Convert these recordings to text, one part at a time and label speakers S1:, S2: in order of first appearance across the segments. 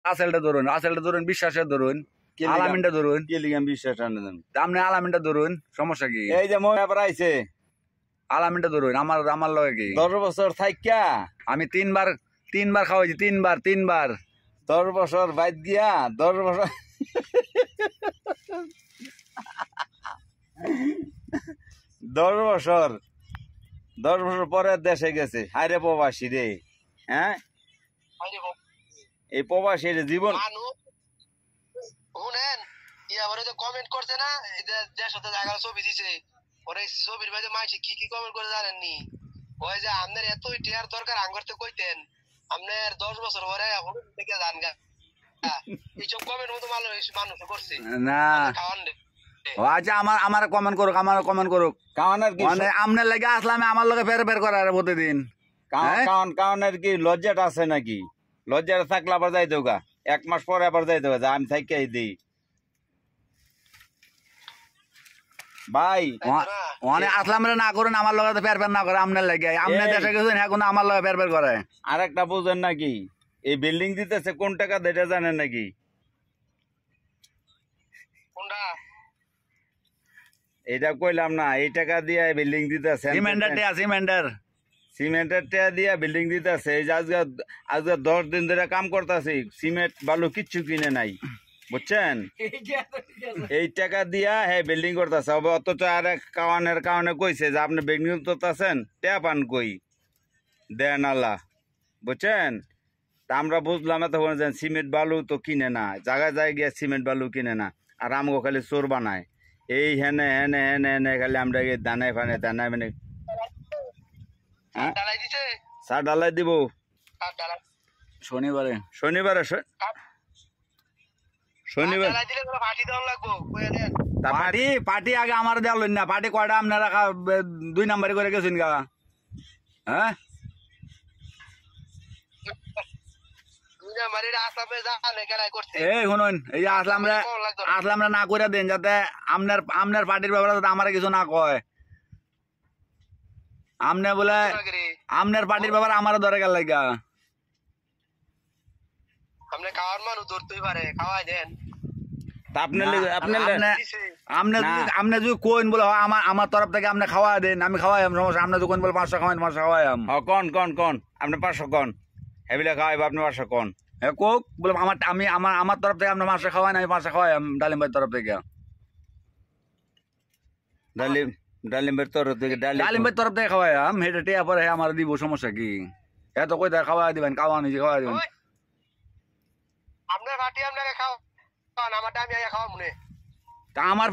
S1: রাসেলটা ধরুন, বিশ্বাসের ধরুন, আলামিনটা ধরুন।
S2: কি লিগাম বিশ্বাস আনেন?
S1: আপনি আলামিনটা ধরুন, সমস্যা কি?
S2: এই যে মহিলা আইছে,
S1: আলামিনটা ধরুন। আমার লগে কি
S2: 10 বছর থাইকা
S1: আমি তিনবার খাওয়াইছি, তিনবার
S2: 10 বছর বাইদ গিয়া 10 বছর 10 বছর পরে দেশে গেছে। হায়রে প্রবাসী রে, হ্যাঁ এই প্রবাসীর জীবন।
S3: শুনেন কমেন্ট করছে না, দেড় সাথে ছবি দিছে, ওরা ছবির মাঝে মাইছে কি কমেন্ট করে জানেননি? ওই যে আপনার এত টিয়ার দরকার আঙ্গরতে কইতেন, আপনার 10 বছর পরে এখন থেকে জান গা এইসব কমেন্ট মতো মানুষ করছে
S1: না। আচ্ছা আমার কমেন্ট করুক
S2: কারণের কি
S1: মানে আমনের লাগে আসলাম আমার লগে ফের করে প্রতিদিন।
S2: কারণের কি লজ্জাটা আছে নাকি? লজ্জাটা থাকলে আবার যাই দেওগা, 1 মাস পরে আবার যাই দেওগা, আমি থাকি দিই ভাই।
S1: মানে আসলাম না করেন আমার লগে ফের না করে আমনের লাগে। আমনে দেশে গেছেন এখন আমার লগে ফের করে।
S2: আর একটা বুঝেন নাকি, এই বিল্ডিং দিতেছে কোন টাকা এটা জানেন নাকি? এটা কইলাম না, এই টাকা দিয়ে বিল্ডিং দিতেছে। সিমেন্টের টাকা দিয়ে বিল্ডিং দিতেছে। এই যে আজকে 10 দিন ধরে কাম করতেছি, সিমেন্ট বালু কিচ্ছু কিনে নাই, বুঝছেন? এই টাকা দিয়া হ্যাঁ বিল্ডিং করতেছে। অথচ আর কারণে কইছে যে আপনি বিল্ডিং করতেছেন, ট্যাপ আন কই দেন আল্লাহ, বুঝছেন? তা আমরা বুঝলাম তখন যে সিমেন্ট বালু তো কিনে না, জায়গায় গিয়ে সিমেন্ট বালু কিনে না, আর আমগো খালি চোর বানায়। এই হেনে হেনে হেনে হেনে খালি আমরা দানায় মানে সার ডালাই দিব
S1: শনিবারে। পার্টি আগে আমার দেওয়া না। পার্টি কয়টা আপনারা 2 নাম্বারি করে গেছেন গা? হ্যাঁ এই শুনুন, এই যে আসলাম না করে দেন, যাতে আপনার পার্টির ব্যাপারে যাতে আমার কিছু না কয়। আমনে বলে আপনার পার্টির ব্যাপারে আমার ধরে গেল লাগা। আপনি যদি কোন বলে আমার তরফ থেকে আপনি খাওয়া দেন, আমি খাওয়াই সমস্যা। আপনি যখন বলে 500 খাওয়াই 500 খাওয়াই
S2: কন আপনি 500 কন হেবিলে খাওয়াইব আপনি 500 কন।
S1: হ্যাঁ কোক বলে আমার তরফ থেকে আপনি 500 খাওয়াই, আমি 500 খাওয়াই ডালিম ভাইয়ের তরফ থেকে।
S2: ডালিম ভাইয়ের
S1: তরফ থেকে খাওয়াই হেঁটে টিয়া পরে আমার দিব, সমস্যা কি? এত কই দেয় খাওয়াই দিবেন, খাওয়া নিজে খাওয়াই দিবেন। আমার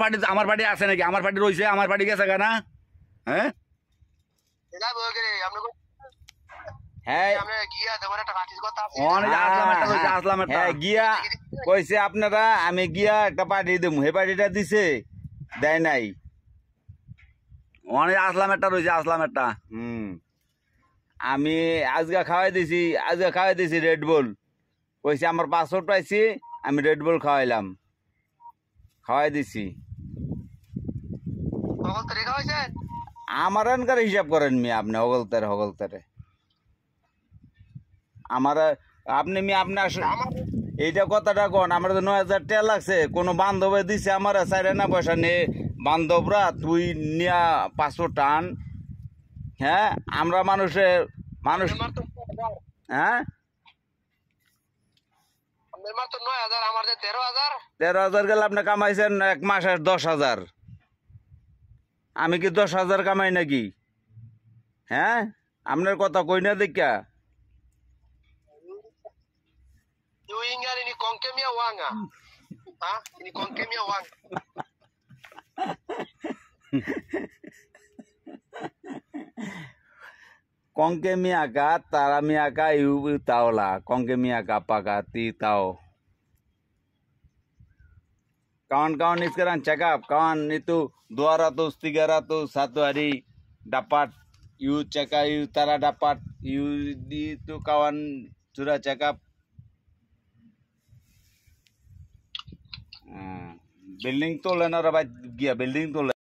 S1: পার্টি আছে নাকি? আমার পার্টি রয়েছে, আমার পার্টি গেছে না? হ্যাঁ
S2: গিয়া কইছে আপনারা, আমি গিয়া একটা পার্টি দিব, হে পার্টিটা দিছে দেয় নাই।
S1: অনেক আসলাম একটা রয়েছে,
S2: আমি আজকে খাওয়াই দিছি রেড বুল। কইছে আমার পাসপোর্ট পাইছি, আমি রেড বুল খাওয়াই দিছি। আমার এনকার হিসাব করেন মি আপনি হগলতারে আমার আপনি মি আপনি এইটা কথাটা কন। আমার 9,000 টাকা লাগছে, কোনো বান্ধবে দিছে আমার 4 আনা পয়সা নিয়ে। বান্ধবরা তুই নিয়া পাসপোর্ট টান। হ্যাঁ আমরা মানুষ হ্যাঁ 13,000 গেলে আপনি কামাইছেন 1 মাসে 10,000। আমি কি 10,000 কামাই নাকি? হ্যাঁ আপনার কথা কই না দেখা। Kongke miaka, tara miaka, ibu tahu lah. Kongke miaka pakati tahu. Kawan-kawan ini sekarang check up. Kawan itu 200, 300 satu hari dapat. You check up, you tara dapat. You itu kawan sudah check up. Building tu lena rabat gia building tu.